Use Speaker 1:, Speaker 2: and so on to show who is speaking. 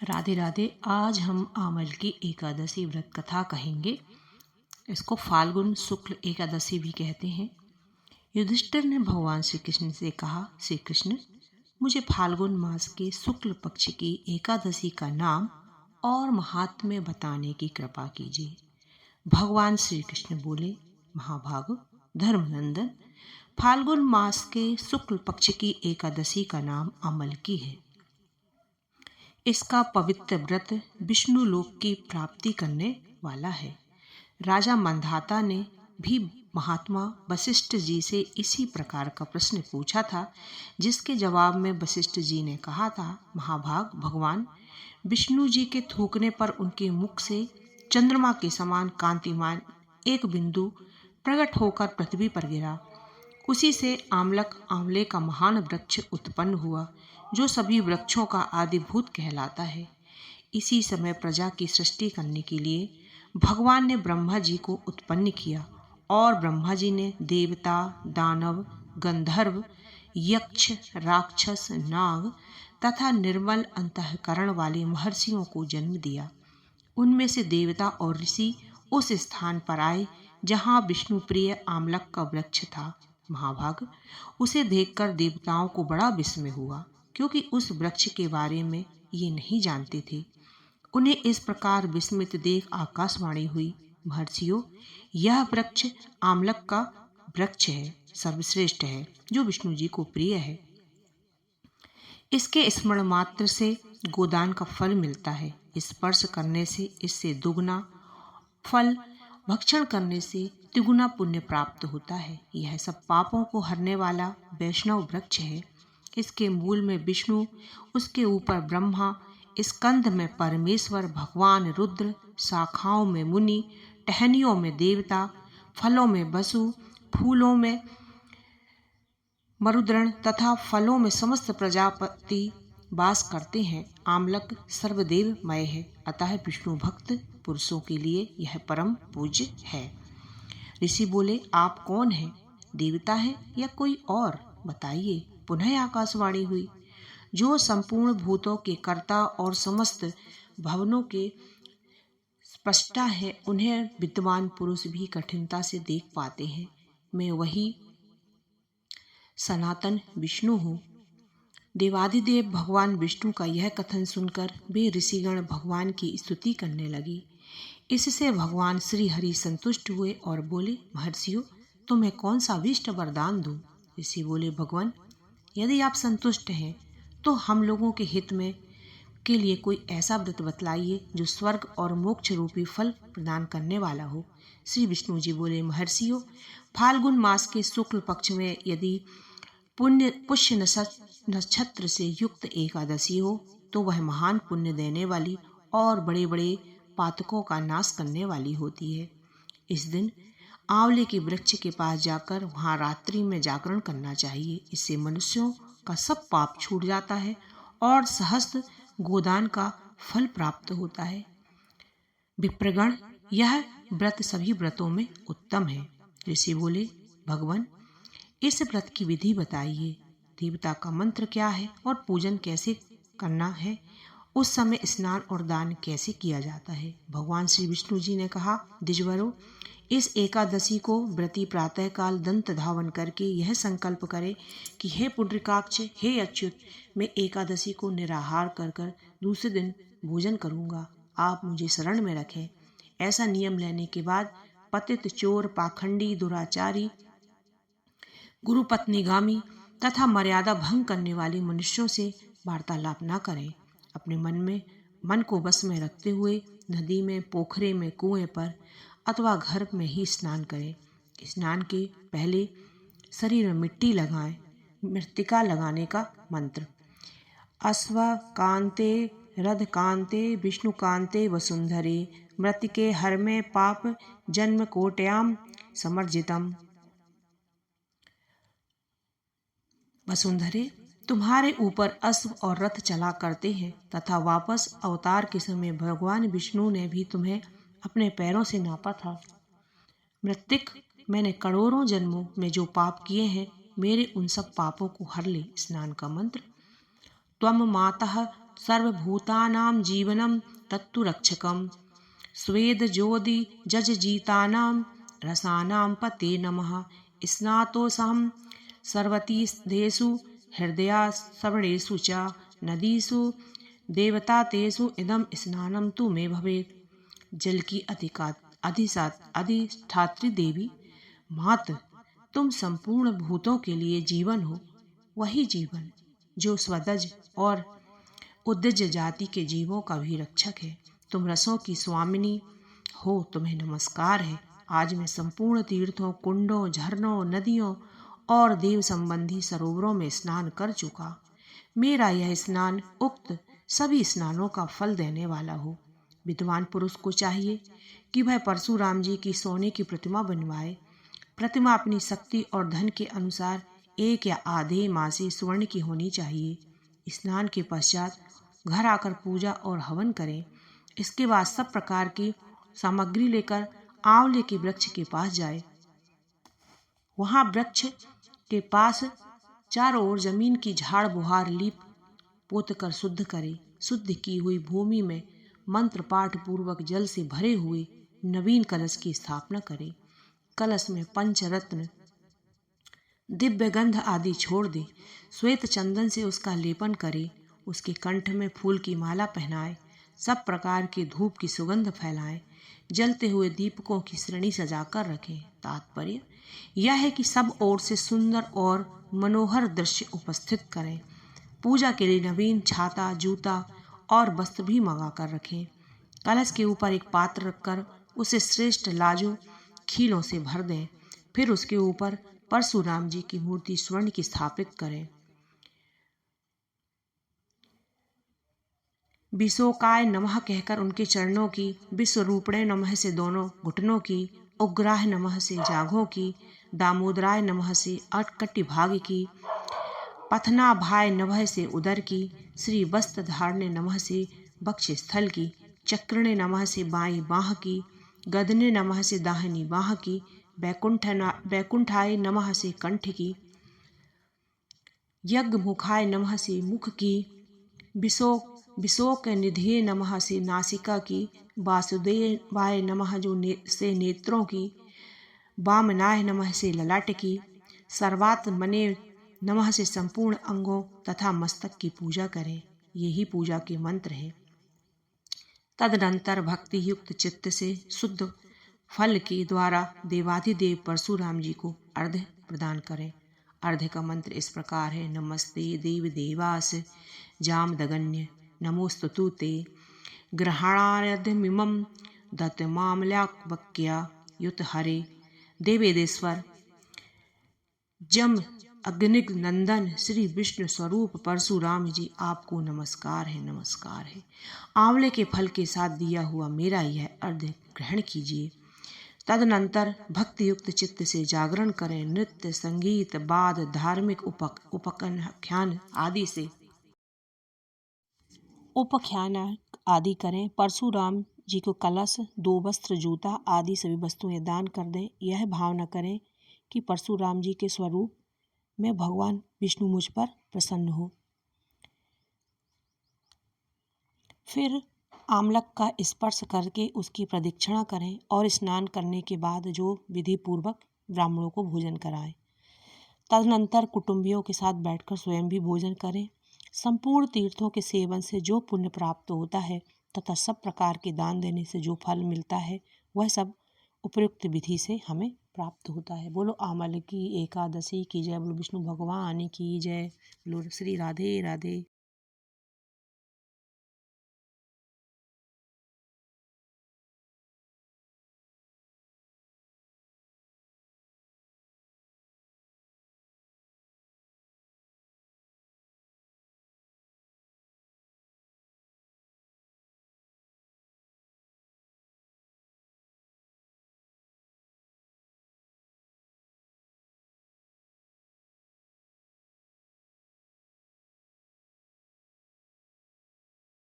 Speaker 1: राधे राधे। आज हम आमल की एकादशी व्रत कथा कहेंगे। इसको फाल्गुन शुक्ल एकादशी भी कहते हैं। युधिष्ठिर ने भगवान श्री कृष्ण से कहा, श्री कृष्ण, मुझे फाल्गुन मास के शुक्ल पक्ष की एकादशी का नाम और महात्म्य बताने की कृपा कीजिए। भगवान श्री कृष्ण बोले, महाभाग धर्मनंदन, फाल्गुन मास के शुक्ल पक्ष की एकादशी का नाम अमल की है। इसका पवित्र व्रत विष्णु लोक की प्राप्ति करने वाला है। राजा मंधाता ने भी महात्मा वशिष्ठ जी से इसी प्रकार का प्रश्न पूछा था, जिसके जवाब में वशिष्ठ जी ने कहा था, महाभाग भगवान विष्णु जी के थूकने पर उनके मुख से चंद्रमा के समान कांतिमान एक बिंदु प्रकट होकर पृथ्वी पर गिरा। उसी से आंवले का महान वृक्ष उत्पन्न हुआ, जो सभी वृक्षों का आदिभूत कहलाता है। इसी समय प्रजा की सृष्टि करने के लिए भगवान ने ब्रह्मा जी को उत्पन्न किया और ब्रह्मा जी ने देवता, दानव, गंधर्व, यक्ष, राक्षस, नाग तथा निर्मल अंतःकरण वाले महर्षियों को जन्म दिया। उनमें से देवता और ऋषि उस स्थान पर आए जहाँ विष्णु प्रिय आमलक का वृक्ष था। महाभाग उसे देखकर देवताओं को बड़ा विस्मय हुआ, क्योंकि उस वृक्ष के बारे में ये नहीं जानते थे। उन्हें इस प्रकार विस्मित देख आकाशवाणी हुई, महर्षियों, यह वृक्ष आमलक का वृक्ष है, सर्वश्रेष्ठ है, जो विष्णु जी को प्रिय है। इसके स्मरण मात्र से गोदान का फल मिलता है। स्पर्श करने से इससे दुगना फल, भक्षण करने से तिगुना पुण्य प्राप्त होता है। यह सब पापों को हरने वाला वैष्णव वृक्ष है। इसके मूल में विष्णु, उसके ऊपर ब्रह्मा, स्कंध में परमेश्वर भगवान रुद्र, शाखाओं में मुनि, टहनियों में देवता, फलों में वसु, फूलों में मरुद्रण तथा फलों में समस्त प्रजापति वास करते हैं। आमलक सर्वदेवमय है, अतः विष्णु भक्त पुरुषों के लिए यह परम पूज्य है। ऋषि बोले, आप कौन हैं? देवता है या कोई और? बताइए। पुनः आकाशवाणी हुई, जो संपूर्ण भूतों के कर्ता और समस्त भवनों के स्पष्टा है, उन्हें विद्वान पुरुष भी कठिनता से देख पाते हैं। मैं वही सनातन विष्णु हूँ। देवाधिदेव भगवान विष्णु का यह कथन सुनकर वे ऋषिगण भगवान की स्तुति करने लगे। इससे भगवान श्री हरि संतुष्ट हुए और बोले, महर्षियों, तुम्हें कौन सा अभीष्ट वरदान दूं? ऋषि बोले, भगवान, यदि आप संतुष्ट हैं तो हम लोगों के हित में के लिए कोई ऐसा व्रत बतलाइए जो स्वर्ग और मोक्ष रूपी फल प्रदान करने वाला हो। श्री विष्णु जी बोले, महर्षियों, फाल्गुन मास के शुक्ल पक्ष में यदि पुष्य नक्षत्र से युक्त एकादशी हो तो वह महान पुण्य देने वाली और बड़े बड़े पातकों का नाश करने वाली होती है। इस दिन आंवले के वृक्ष के पास जाकर वहां रात्रि में जागरण करना चाहिए। इससे मनुष्यों का सब पाप छूट जाता है और सहस्त्र गोदान का फल प्राप्त होता है। विप्रगण, यह व्रत सभी व्रतों में उत्तम है। ऋषि बोले, भगवान, इस व्रत की विधि बताइए। देवता का मंत्र क्या है और पूजन कैसे करना है? उस समय स्नान और दान कैसे किया जाता है? भगवान श्री विष्णु जी ने कहा, द्विजवरों, इस एकादशी को व्रती प्रातःकाल दंत धावन करके यह संकल्प करे कि हे पुंडरीकाक्ष, हे अच्युत, मैं एकादशी को निराहार कर दूसरे दिन भोजन करूंगा। आप मुझे शरण में रखें। ऐसा नियम लेने के बाद पतित, चोर, पाखंडी, दुराचारी, गुरु पत्नीगामी तथा मर्यादा भंग करने वाले मनुष्यों से वार्तालाप न करें। अपने मन को बस में रखते हुए नदी में, पोखरे में, कुएं पर अथवा घर में ही स्नान करें। स्नान के पहले शरीर में मिट्टी लगाएं। मृत्तिका लगाने का मंत्र, अश्वकांते रथकांते विष्णुकांते वसुंधरे मृत्तिके हर में पाप जन्म कोट्याम समर्जितम। वसुंधरे, तुम्हारे ऊपर अश्व और रथ चला करते हैं तथा वापस अवतार के समय भगवान विष्णु ने भी तुम्हें अपने पैरों से नापा था। मृत्तिक, मैंने करोड़ों जन्मों में जो पाप किए हैं, मेरे उन सब पापों को हर ले। स्नान का मंत्र, त्वम मातः सर्वभूतानां जीवनं तत्तु रक्षकम् स्वेद ज्योति जजजीतानां रसानां पते नमः स्नातोऽहं सर्वतीर्थेषु हृदयाश्रवणेषु च नदीषु देवतातेषु इदं स्नानं तु मे भवेत्। जल की अधिष्ठात्री देवी मात, तुम संपूर्ण भूतों के लिए जीवन हो, वही जीवन जो स्वदज और उद्दज जाति के जीवों का भी रक्षक है। तुम रसों की स्वामिनी हो, तुम्हें नमस्कार है। आज मैं संपूर्ण तीर्थों, कुंडों, झरनों, नदियों और देव संबंधी सरोवरों में स्नान कर चुका। मेरा यह स्नान उक्त सभी स्नानों का फल देने वाला हो। विद्वान पुरुष को चाहिए कि वह परशुराम जी की सोने की प्रतिमा बनवाए। प्रतिमा अपनी शक्ति और धन के अनुसार 1 या आधे मासी स्वर्ण की होनी चाहिए। स्नान के पश्चात घर आकर पूजा और हवन करें। इसके बाद सब प्रकार की सामग्री लेकर आंवले के वृक्ष के पास जाए। वहां वृक्ष के पास चारों ओर जमीन की झाड़ बुहार लीप पोत कर शुद्ध करे। शुद्ध की हुई भूमि में मंत्र पाठ पूर्वक जल से भरे हुए नवीन कलश की स्थापना करे। कलश में पंचरत्न, दिव्य गंध आदि छोड़ दे। श्वेत चंदन से उसका लेपन करे। उसके कंठ में फूल की माला पहनाए। सब प्रकार के धूप की सुगंध फैलाए। जलते हुए दीपकों की श्रेणी सजाकर रखें। तात्पर्य यह है कि सब ओर से सुंदर और मनोहर दृश्य उपस्थित करें। पूजा के लिए नवीन छाता, जूता और वस्त्र भी मंगा कर रखें। कलश के ऊपर एक पात्र रखकर उसे श्रेष्ठ लाजो खीलों से भर दें। फिर उसके ऊपर परशुराम जी की मूर्ति स्वर्ण की स्थापित करें। विशोकाय नमः कहकर उनके चरणों की, विश्वरूपणे नमः से दोनों घुटनों की, उग्राह नमः से जांघों की, दामोदराय नमः से अटकटिभाग की, पथनाभाय नमः से उदर की, श्री वस्त्रधारणे नमः से वक्षस्थल की, चक्रणे नमः से बाईं बाह की, गदने नमः से दाहिनी बाह की, वैकुंठाय नमः से कंठ की, यज्ञमुखाय नमः से मुख की, विशोक निधे नमः से नासिका की, वासुदेवाय नमः से नेत्रों की, वामनाय नमः से ललाट की, सर्वात्मने नमः से संपूर्ण अंगों तथा मस्तक की पूजा करें। यही पूजा के मंत्र है। तदनंतर भक्ति युक्त चित्त से शुद्ध फल के द्वारा देवाधिदेव परशुराम जी को अर्घ्य प्रदान करें। अर्घ्य का मंत्र इस प्रकार है। नमस्ते देव देवास जामदगन्य नमोस्तुते ते ग्रहणार्घ्यमिमं दत्तमामल्याक्वक्या युत हरे देवेदेश्वर जम अग्निग नंदन श्री विष्णु स्वरूप परशुराम जी, आपको नमस्कार है, नमस्कार है। आंवले के फल के साथ दिया हुआ मेरा यह अर्घ्य ग्रहण कीजिए। तदनंतर भक्ति युक्त चित्त से जागरण करें। नृत्य, संगीत, वाद, धार्मिक उपाख्यान आदि करें। परशुराम जी को कलश, 2 वस्त्र, जूता आदि सभी वस्तुएं दान कर दें। यह भावना करें कि परशुराम जी के स्वरूप में भगवान विष्णु मुझ पर प्रसन्न हो। फिर आमलक का स्पर्श करके उसकी प्रदक्षिणा करें और स्नान करने के बाद जो विधि पूर्वक ब्राह्मणों को भोजन कराएं। तदनंतर कुटुंबियों के साथ बैठकर स्वयं भी भोजन करें। संपूर्ण तीर्थों के सेवन से जो पुण्य प्राप्त होता है तथा सब प्रकार के दान देने से जो फल मिलता है वह सब उपयुक्त विधि से हमें प्राप्त होता है। बोलो आमल की एकादशी की जय। बोलो विष्णु भगवान की जय। बोलो श्री राधे राधे।